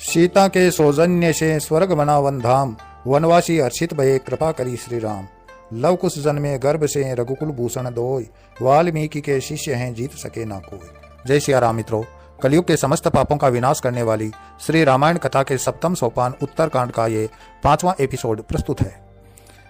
सीता के सौजन्य से स्वर्ग बना वन धाम, वनवासी हर्षित भये कृपा करी श्री राम। लव कुश जन्मे गर्भ से रघुकुल भूषण दोय, वाल्मीकि के शिष्य हैं जीत सके ना कोई। जय सिया राम मित्रों, कलयुग के समस्त पापों का विनाश करने वाली श्री रामायण कथा के सप्तम सोपान उत्तरकांड का ये 5वां एपिसोड प्रस्तुत है।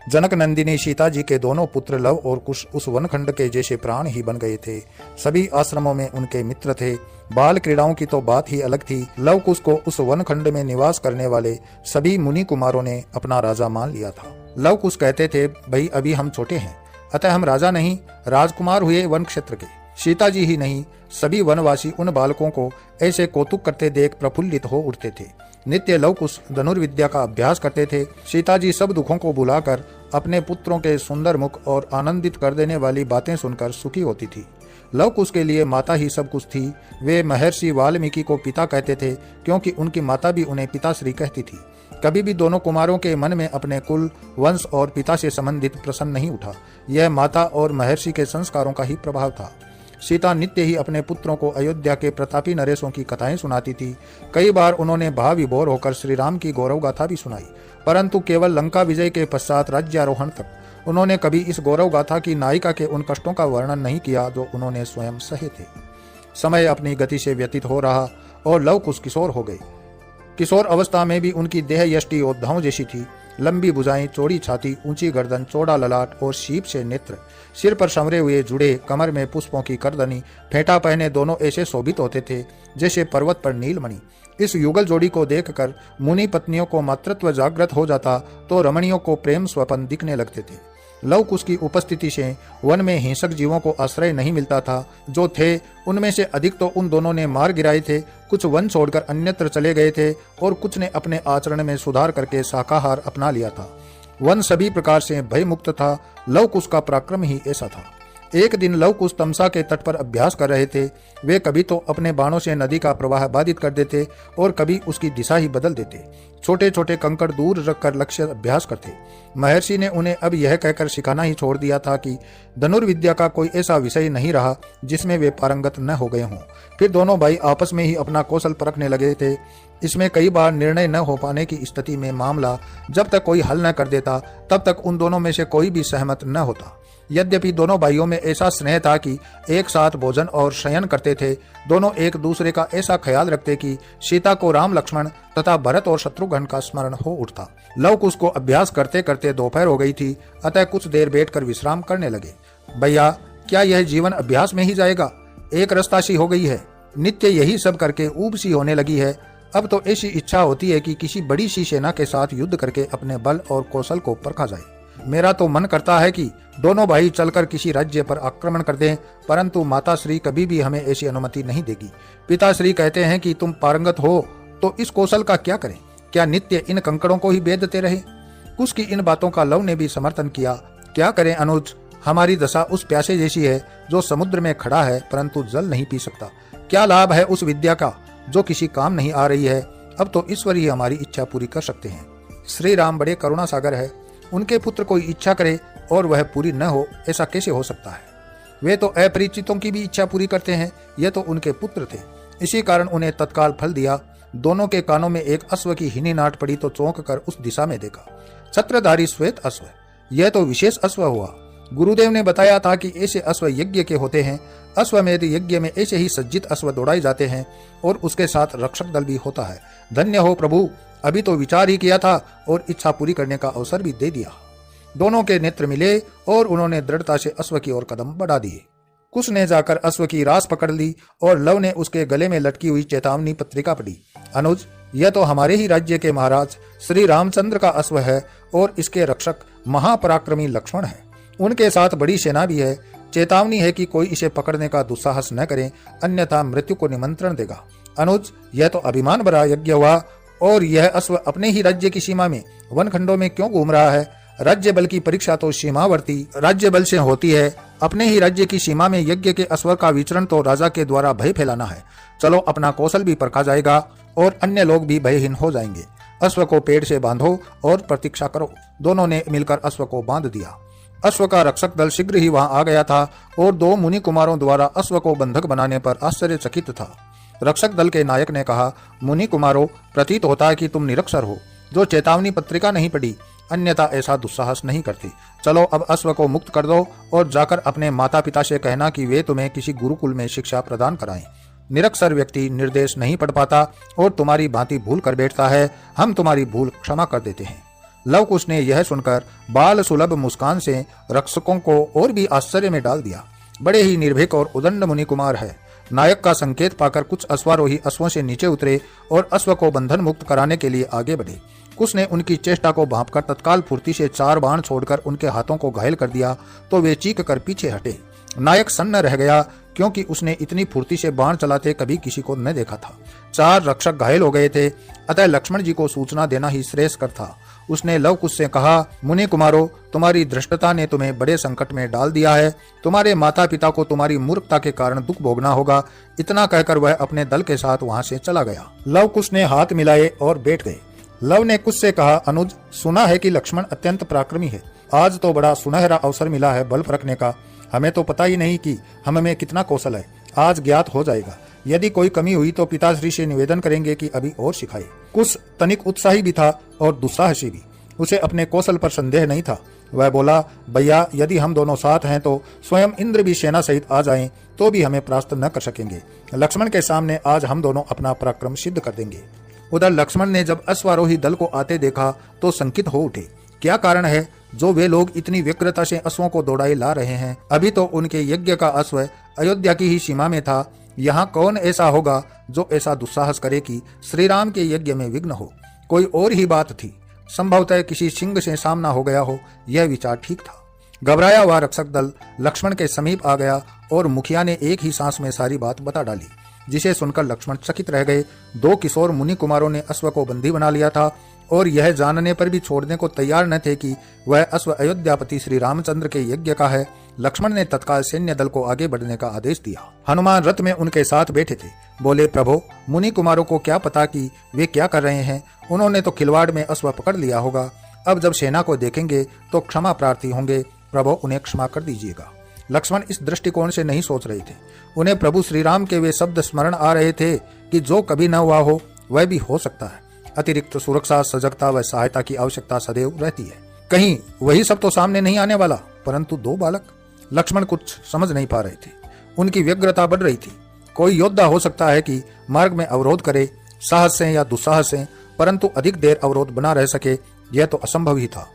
जनक नंदिनी सीता जी के दोनों पुत्र लव और कुश उस वनखंड के जैसे प्राण ही बन गए थे। सभी आश्रमों में उनके मित्र थे। बाल क्रीड़ाओं की तो बात ही अलग थी। लव कुश को उस वनखंड में निवास करने वाले सभी मुनि कुमारों ने अपना राजा मान लिया था। लव कुश कहते थे, भाई अभी हम छोटे हैं, अतः हम राजा नहीं राजकुमार हुए वन क्षेत्र के। सीता जी ही नहीं, सभी वनवासी उन बालकों को ऐसे कौतुक करते देख प्रफुल्लित हो उठते थे। नित्य लव कुश धनुर्विद्या का अभ्यास करते थे। सीता जी सब दुखों को भुलाकर अपने पुत्रों के सुंदर मुख और आनंदित कर देने वाली बातें सुनकर सुखी होती थी। लव कुश के लिए माता ही सब कुछ थी। वे महर्षि वाल्मीकि को पिता कहते थे, क्योंकि उनकी माता भी उन्हें पिताश्री कहती थी। कभी भी दोनों कुमारों के मन में अपने कुल, वंश और पिता से संबंधित प्रश्न नहीं उठा। यह माता और महर्षि के संस्कारों का ही प्रभाव था। सीता नित्य ही अपने पुत्रों को अयोध्या के प्रतापी नरेशों की कथाएं सुनाती थी। कई बार उन्होंने भाव विभोर होकर श्री राम की गौरव गाथा भी सुनाई, परंतु केवल लंका विजय के पश्चात राज्यारोहण तक उन्होंने कभी इस गौरव गाथा की नायिका के उन कष्टों का वर्णन नहीं किया जो उन्होंने स्वयं सहे थे। समय अपनी गति से व्यतीत हो रहा और लव कुश किशोर हो गए। किशोर अवस्था में भी उनकी देह यष्टि योद्धाओं जैसी थी। लंबी भुजाएं, चौड़ी छाती, ऊंची गर्दन, चौड़ा ललाट और शीप से नेत्र, सिर पर संवरे हुए जुड़े, कमर में पुष्पों की करदनी, फेंटा पहने दोनों ऐसे शोभित होते थे जैसे पर्वत पर नीलमणि। इस युगल जोड़ी को देखकर मुनि पत्नियों को मातृत्व जागृत हो जाता तो रमणियों को प्रेम स्वपन दिखने लगते थे। लव कुश की उपस्थिति से वन में हिंसक जीवों को आश्रय नहीं मिलता था। जो थे उनमें से अधिक तो उन दोनों ने मार गिराए थे। कुछ वन छोड़कर अन्यत्र चले गए थे और कुछ ने अपने आचरण में सुधार करके शाकाहार अपना लिया था। वन सभी प्रकार से भय मुक्त था। लव कुश का पराक्रम ही ऐसा था। एक दिन लव कुश तमसा के तट पर अभ्यास कर रहे थे। वे कभी तो अपने बाणों से नदी का प्रवाह बाधित कर देते और कभी उसकी दिशा ही बदल देते। छोटे छोटे कंकड़ दूर रखकर लक्ष्य अभ्यास करते। महर्षि ने उन्हें अब यह कहकर सिखाना ही छोड़ दिया था कि धनुर्विद्या का कोई ऐसा विषय नहीं रहा जिसमें वे पारंगत न हो गए हों। फिर दोनों भाई आपस में ही अपना कौशल परखने लगे थे। इसमें कई बार निर्णय न हो पाने की स्थिति में मामला जब तक कोई हल न कर देता तब तक उन दोनों में से कोई भी सहमत न होता। यद्यपि दोनों भाइयों में ऐसा स्नेह था कि एक साथ भोजन और शयन करते थे। दोनों एक दूसरे का ऐसा ख्याल रखते कि सीता को राम, लक्ष्मण तथा भरत और शत्रुघ्न का स्मरण हो उठता। लव कुश को अभ्यास करते करते दोपहर हो गई थी, अतः कुछ देर बैठकर विश्राम करने लगे। भैया, क्या यह जीवन अभ्यास में ही जाएगा? एक रस्ता सी हो गई है, नित्य यही सब करके ऊब सी होने लगी है। अब तो ऐसी इच्छा होती है कि किसी बड़ी सी सेना के साथ युद्ध करके अपने बल और कौशल को परखा जाए। मेरा तो मन करता है कि दोनों भाई चलकर किसी राज्य पर आक्रमण कर दें, परंतु माता श्री कभी भी हमें ऐसी अनुमति नहीं देगी। पिताश्री कहते हैं कि तुम पारंगत हो तो इस कौशल का क्या करें? क्या नित्य इन कंकड़ों को ही बेधते रहे? कुश की इन बातों का लव ने भी समर्थन किया। क्या करें अनुज, हमारी दशा उस प्यासे जैसी है जो समुद्र में खड़ा है परंतु जल नहीं पी सकता। क्या लाभ है उस विद्या का जो किसी काम नहीं आ रही है? अब तो ईश्वर ही हमारी इच्छा पूरी कर सकते हैं। श्री राम बड़े करुणा सागर है। उनके पुत्र कोई इच्छा करे और वह पूरी न हो, ऐसा कैसे हो सकता है? वे तो अपरिचितों की भी इच्छा पूरी करते हैं। यह तो उनके पुत्र थे, इसी कारण उन्हें तत्काल फल दिया। दोनों के कानों में एक अश्व की हिनी नाट पड़ी तो चौंक कर उस दिशा में देखा। छत्रधारी श्वेत अश्व, यह तो विशेष अश्व हुआ। गुरुदेव ने बताया था कि ऐसे अश्व यज्ञ के होते हैं। अश्वमेध यज्ञ में ऐसे ही सज्जित अश्व दौड़ाए जाते हैं और उसके साथ रक्षक दल भी होता है। धन्य हो प्रभु, अभी तो विचार ही किया था और इच्छा पूरी करने का अवसर भी दे दिया। दोनों के नेत्र मिले और उन्होंने दृढ़ता से अश्व की ओर कदम बढ़ा दिए। कुश ने जाकर अश्व की रास पकड़ ली और लव ने उसके गले में लटकी हुई चेतावनी पत्रिका पढ़ी। अनुज, यह तो हमारे ही राज्य के महाराज श्री रामचंद्र का अश्व है और इसके रक्षक महापराक्रमी लक्ष्मण है। उनके साथ बड़ी सेना भी है। चेतावनी है कि कोई इसे पकड़ने का दुस्साहस न करे, अन्यथा मृत्यु को निमंत्रण देगा। अनुज, यह तो अभिमान भरा यज्ञ हुआ और यह अश्व अपने ही राज्य की सीमा में वनखंडों में क्यों घूम रहा है? राज्य बल की परीक्षा तो सीमावर्ती राज्य बल से होती है। अपने ही राज्य की सीमा में यज्ञ के अश्व का विचरण तो राजा के द्वारा भय फैलाना है। चलो, अपना कौशल भी परखा जाएगा और अन्य लोग भी भयहीन हो जाएंगे। अश्व को पेड़ से बांधो और प्रतीक्षा करो। दोनों ने मिलकर अश्व को बांध दिया। अश्व का रक्षक दल शीघ्र ही वहां आ गया था और 2 मुनि कुमारों द्वारा अश्व को बंधक बनाने पर आश्चर्यचकित था। रक्षक दल के नायक ने कहा, मुनि कुमारों, प्रतीत होता है कि तुम निरक्षर हो, जो चेतावनी पत्रिका नहीं पढ़ी, अन्यथा ऐसा दुस्साहस नहीं करते। चलो अब अश्व को मुक्त कर दो और जाकर अपने माता पिता से कहना कि वे तुम्हें किसी गुरुकुल में शिक्षा प्रदान कराएं। निरक्षर व्यक्ति निर्देश नहीं पढ़ पाता और तुम्हारी भांति भूल कर बैठता है। हम तुम्हारी भूल क्षमा कर देते हैं। लवकुश ने यह सुनकर बाल सुलभ मुस्कान से रक्षकों को और भी आश्चर्य में डाल दिया। बड़े ही निर्भीक और उदंड मुनि कुमार है। नायक का संकेत पाकर कुछ अश्वारोही अश्वों से नीचे उतरे और अश्व को बंधन मुक्त कराने के लिए आगे बढ़े। कुश ने उनकी चेष्टा को भांपकर तत्काल फुर्ती से 4 बाण छोड़कर उनके हाथों को घायल कर दिया तो वे चीख कर पीछे हटे। नायक सन्न रह गया क्योंकि उसने इतनी फुर्ती से बाण चलाते कभी किसी को न देखा था। 4 रक्षक घायल हो गए थे, अतः लक्ष्मण जी को सूचना देना ही श्रेयस्कर था। उसने लवकुश से कहा, मुनि कुमारों, तुम्हारी धृष्टता ने तुम्हें बड़े संकट में डाल दिया है। तुम्हारे माता पिता को तुम्हारी मूर्खता के कारण दुख भोगना होगा। इतना कहकर वह अपने दल के साथ वहां से चला गया। लवकुश ने हाथ मिलाए और बैठ गए। लव ने कुश से कहा, अनुज, सुना है कि लक्ष्मण अत्यंत पराक्रमी है। आज तो बड़ा सुनहरा अवसर मिला है बल परखने का। हमें तो पता ही नहीं कि हम में कितना कौशल है। आज ज्ञात हो जाएगा। यदि कोई कमी हुई तो पिताश्री से निवेदन करेंगे कि अभी और सिखाए। कुश तनिक उत्साही भी था और दुस्साहसी भी। उसे अपने कौशल पर संदेह नहीं था। वह बोला, भैया, यदि हम दोनों साथ हैं तो स्वयं इंद्र भी सेना सहित आ जाएं तो भी हमें परास्त न कर सकेंगे। लक्ष्मण के सामने आज हम दोनों अपना पराक्रम सिद्ध कर देंगे। उधर लक्ष्मण ने जब अश्वारोही दल को आते देखा तो शंकित हो उठे। क्या कारण है जो वे लोग इतनी व्यग्रता से अश्वों को दौड़ाए ला रहे हैं? अभी तो उनके यज्ञ का अश्व अयोध्या की ही सीमा में था। यहाँ कौन ऐसा होगा जो ऐसा दुस्साहस करे कि श्री राम के यज्ञ में विघ्न हो? कोई और ही बात थी। संभवतः किसी सिंह से सामना हो गया हो। यह विचार ठीक था। घबराया हुआ रक्षक दल लक्ष्मण के समीप आ गया और मुखिया ने एक ही सांस में सारी बात बता डाली, जिसे सुनकर लक्ष्मण चकित रह गए। 2 किशोर मुनि कुमारों ने अश्व को बंदी बना लिया था और यह जानने पर भी छोड़ने को तैयार न थे कि वह अश्व अयोध्यापति श्री रामचंद्र के यज्ञ का है। लक्ष्मण ने तत्काल सैन्य दल को आगे बढ़ने का आदेश दिया। हनुमान रथ में उनके साथ बैठे थे। बोले, प्रभु, मुनि कुमारों को क्या पता कि वे क्या कर रहे हैं। उन्होंने तो खिलवाड़ में अश्व पकड़ लिया होगा। अब जब सेना को देखेंगे तो क्षमा प्रार्थी होंगे। प्रभु, उन्हें क्षमा कर दीजिएगा। लक्ष्मण इस दृष्टिकोण से नहीं सोच रहे थे। उन्हें प्रभु श्री राम के वे शब्द स्मरण आ रहे थे कि जो कभी न हुआ हो वह भी हो सकता है। अतिरिक्त सुरक्षा, सजगता व सहायता की आवश्यकता सदैव रहती है। कहीं वही सब तो सामने नहीं आने वाला। परंतु 2 बालक। लक्ष्मण कुछ समझ नहीं पा रहे थे। उनकी व्यग्रता बढ़ रही थी। कोई योद्धा हो सकता है कि मार्ग में अवरोध करे, साहस से या दुस्साहस से, परंतु अधिक देर अवरोध बना रह सके यह तो असंभव ही था।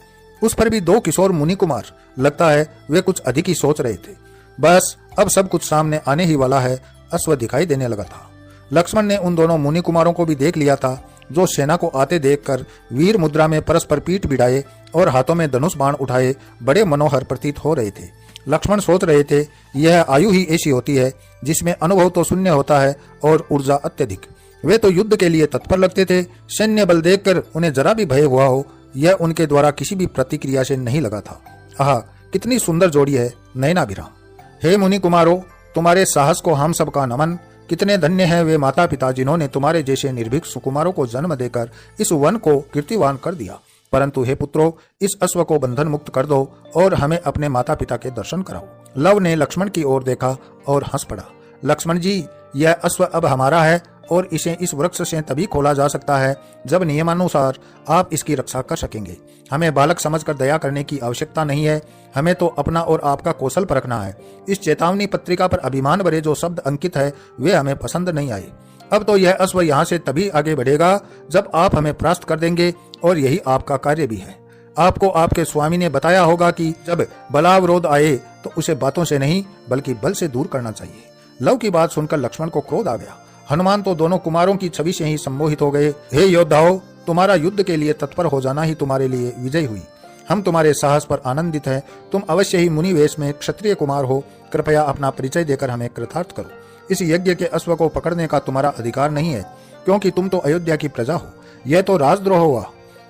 उस पर भी 2 किशोर मुनि कुमार। लगता है वे कुछ अधिक ही सोच रहे थे। बस अब सब कुछ सामने आने ही वाला है। अश्व दिखाई देने लगा था। लक्ष्मण ने उन दोनों मुनि कुमारों को भी देख लिया था, जो सेना को आते देखकर वीर मुद्रा में परस्पर पीठ भिड़ाए और हाथों में धनुष बाण उठाए बड़े मनोहर प्रतीत हो रहे थे। लक्ष्मण सोच रहे थे, यह आयु ही ऐसी होती है जिसमें अनुभव तो शून्य होता है और ऊर्जा अत्यधिक। वे तो युद्ध के लिए तत्पर लगते थे। सैन्य बल देखकर उन्हें जरा भी भय हुआ हो, यह उनके द्वारा किसी भी प्रतिक्रिया से नहीं लगा था। आह, कितनी सुंदर जोड़ी है नयनाभिराम। हे मुनि कुमारों, तुम्हारे साहस को हम सबका नमन। कितने धन्य हैं वे माता पिता जिन्होंने तुम्हारे जैसे निर्भीक सुकुमारों को जन्म देकर इस वन को कीर्तिवान कर दिया। परंतु हे पुत्रों, इस अश्व को बंधन मुक्त कर दो और हमें अपने माता पिता के दर्शन कराओ। लव ने लक्ष्मण की ओर देखा और हंस पड़ा। लक्ष्मण जी, यह अश्व अब हमारा है और इसे इस वृक्ष से तभी खोला जा सकता है जब नियमानुसार आप इसकी रक्षा कर सकेंगे। हमें बालक समझकर दया करने की आवश्यकता नहीं है। हमें तो अपना और आपका कौशल परखना है। इस चेतावनी पत्रिका पर अभिमान भरे जो शब्द अंकित है वे हमें पसंद नहीं आए। अब तो यह अश्व यहाँ से तभी आगे बढ़ेगा जब आप हमें परास्त कर देंगे और यही आपका कार्य भी है। आपको आपके स्वामी ने बताया होगा कि जब बलावरोध आए तो उसे बातों से नहीं बल्कि बल से दूर करना चाहिए। लव की बात सुनकर लक्ष्मण को क्रोध आ गया। हनुमान तो दोनों कुमारों की छवि से ही सम्मोहित हो गए। हे योद्धाओं, तुम्हारा युद्ध के लिए तत्पर हो जाना ही तुम्हारे लिए विजय हुई। हम तुम्हारे साहस पर आनंदित हैं। तुम अवश्य ही मुनि वेश में क्षत्रिय कुमार हो। कृपया अपना परिचय देकर हमें कृतार्थ करो। इस यज्ञ के अश्व को पकड़ने का तुम्हारा अधिकार नहीं है, क्योंकि तुम तो अयोध्या की प्रजा हो। यह तो राजद्रोह हुआ।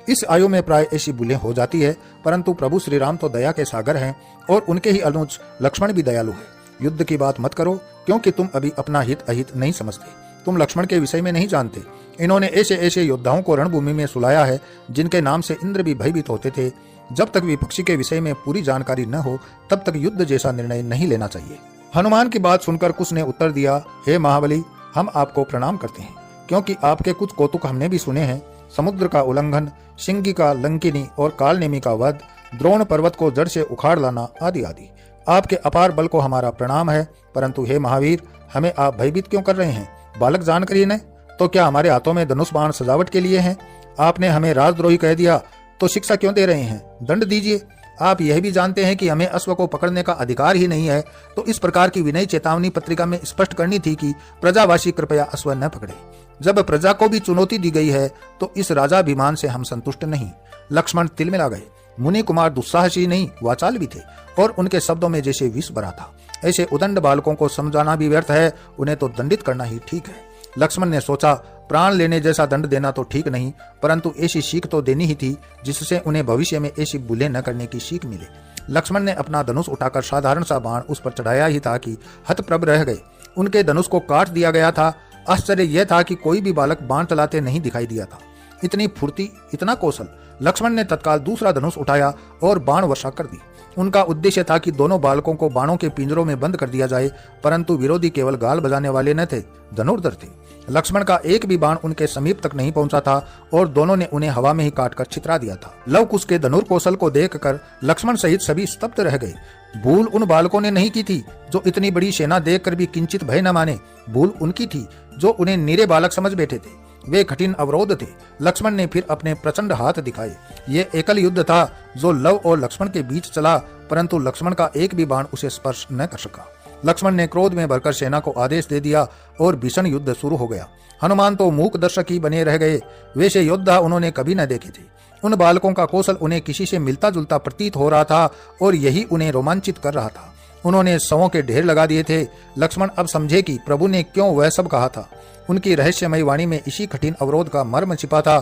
इस आयु में प्राय ऐसी भूलें हो जाती है, परंतु प्रभु श्री राम तो दया के सागर हैं और उनके ही अनुज लक्ष्मण भी दयालु है। युद्ध की बात मत करो, क्योंकि तुम अभी अपना हित अहित नहीं समझते। तुम लक्ष्मण के विषय में नहीं जानते। इन्होंने ऐसे ऐसे योद्धाओं को रणभूमि में सुलाया है जिनके नाम से इंद्र भी भयभीत होते थे। जब तक विपक्षी के विषय में पूरी जानकारी न हो तब तक युद्ध जैसा निर्णय नहीं लेना चाहिए। हनुमान की बात सुनकर कुश ने उत्तर दिया, हे महाबली, हम आपको प्रणाम करते हैं, क्योंकि आपके कुछ कौतुक हमने भी सुने हैं। समुद्र का उल्लंघन, सिंगी का लंकिनी और कालनेमी का वध, द्रोण पर्वत को जड़ से उखाड़ लाना आदि आदि। आपके अपार बल को हमारा प्रणाम है, परंतु हे महावीर, हमें आप भयभीत क्यों कर रहे हैं? बालक जानकर ही न, तो क्या हमारे हाथों में धनुष बाण सजावट के लिए हैं? आपने हमें राजद्रोही कह दिया तो शिक्षा क्यों दे रहे हैं? दंड दीजिए। आप यह भी जानते हैं कि हमें अश्व को पकड़ने का अधिकार ही नहीं है, तो इस प्रकार की विनय चेतावनी पत्रिका में स्पष्ट करनी थी कि प्रजावासी कृपया अश्व न पकड़े। जब प्रजा को भी चुनौती दी गई है तो इस राजाभिमान से हम संतुष्ट नहीं। लक्ष्मण तिलमिला गए। मुनि कुमार दुस्साहसी नहीं, वाचाल भी थे और उनके शब्दों में जैसे विष भरा था। ऐसे उदंड बालकों को समझाना भी व्यर्थ है, उन्हें तो दंडित करना ही ठीक है। लक्ष्मण ने सोचा, प्राण लेने जैसा दंड देना तो ठीक नहीं, परंतु ऐसी सीख तो देनी ही थी जिससे उन्हें भविष्य में ऐसी भूलें न करने की सीख मिले। लक्ष्मण ने अपना धनुष उठाकर साधारण सा बाण उस पर चढ़ाया ही था कि हतप्रभ रह गए। उनके धनुष को काट दिया गया था। आश्चर्य यह था कि कोई भी बालक बाण चलाते नहीं दिखाई दिया था। इतनी फुर्ती, इतना कौशल। लक्ष्मण ने तत्काल दूसरा धनुष उठाया और बाण वर्षा कर दी। उनका उद्देश्य था कि दोनों बालकों को बाणों के पिंजरों में बंद कर दिया जाए, परंतु विरोधी केवल गाल बजाने वाले न थे, धनुर्धर थे। लक्ष्मण का एक भी बाण उनके समीप तक नहीं पहुंचा था और दोनों ने उन्हें हवा में ही काटकर छितरा दिया था। लव कुश के धनुर्कौशल को देखकर लक्ष्मण सहित सभी स्तब्ध रह गए। भूल उन बालकों ने नहीं की थी जो इतनी बड़ी सेना देखकर भी किंचित भय न माने। भूल उनकी थी जो उन्हें नीरे बालक समझ बैठे थे। वे कठिन अवरोध थे। लक्ष्मण ने फिर अपने प्रचंड हाथ दिखाए। ये एकल युद्ध था जो लव और लक्ष्मण के बीच चला, परंतु लक्ष्मण का एक भी बाण उसे स्पर्श न कर सका। लक्ष्मण ने क्रोध में भरकर सेना को आदेश दे दिया और भीषण युद्ध शुरू हो गया। हनुमान तो मूक दर्शक ही बने रह गए। वैसे योद्धा उन्होंने कभी न देखे थे। उन बालकों का कौशल उन्हें किसी से मिलता जुलता प्रतीत हो रहा था और यही उन्हें रोमांचित कर रहा था। उन्होंने शवों के ढेर लगा दिए थे। लक्ष्मण अब समझे कि प्रभु ने क्यों वह सब कहा था। उनकी रहस्यमयी वाणी में इसी कठिन अवरोध का मर्म छिपा था।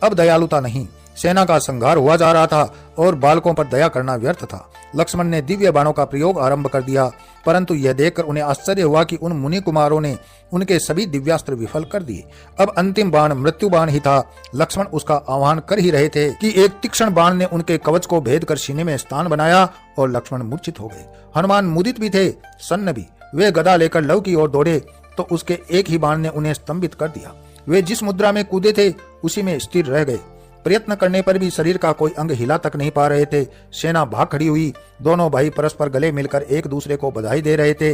अब दयालुता नहीं, सेना का संहार हुआ जा रहा था और बालकों पर दया करना व्यर्थ था। लक्ष्मण ने दिव्य बाणों का प्रयोग आरंभ कर दिया, परंतु यह देखकर उन्हें आश्चर्य हुआ कि उन मुनि कुमारों ने उनके सभी दिव्यास्त्र विफल कर दिए। अब अंतिम बाण मृत्यु बाण ही था। लक्ष्मण उसका आह्वान कर ही रहे थे कि एक तीक्ष्ण बाण ने उनके कवच को भेद कर सीने में स्थान बनाया और लक्ष्मण मूर्छित हो गए। हनुमान मुदित भी थे, सन्न भी। वे गदा लेकर लव की ओर दौड़े तो उसके एक ही बाण ने उन्हें स्तंभित कर दिया। वे जिस मुद्रा में कूदे थे उसी में स्थिर रह गए। प्रयत्न करने पर भी शरीर का कोई अंग हिला तक नहीं पा रहे थे। सेना भाग खड़ी हुई। दोनों भाई परस्पर गले मिलकर एक दूसरे को बधाई दे रहे थे।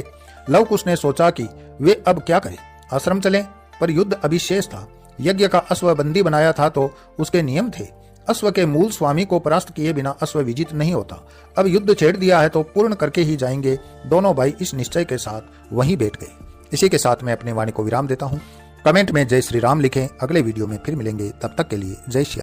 लव कुश ने सोचा कि वे अब क्या करें, आश्रम चलें, पर युद्ध अभी शेष था। यज्ञ का अश्व बंदी बनाया था तो उसके नियम थे। अश्व के मूल स्वामी को परास्त किए बिना अश्व विजित नहीं होता। अब युद्ध छेड़ दिया है तो पूर्ण करके ही जाएंगे। दोनों भाई इस निश्चय के साथ वहीं बैठ गए। इसी के साथ मैं अपनी वाणी को विराम देता हूँ। कमेंट में जय श्री राम लिखें। अगले वीडियो में फिर मिलेंगे, तब तक के लिए जय श्री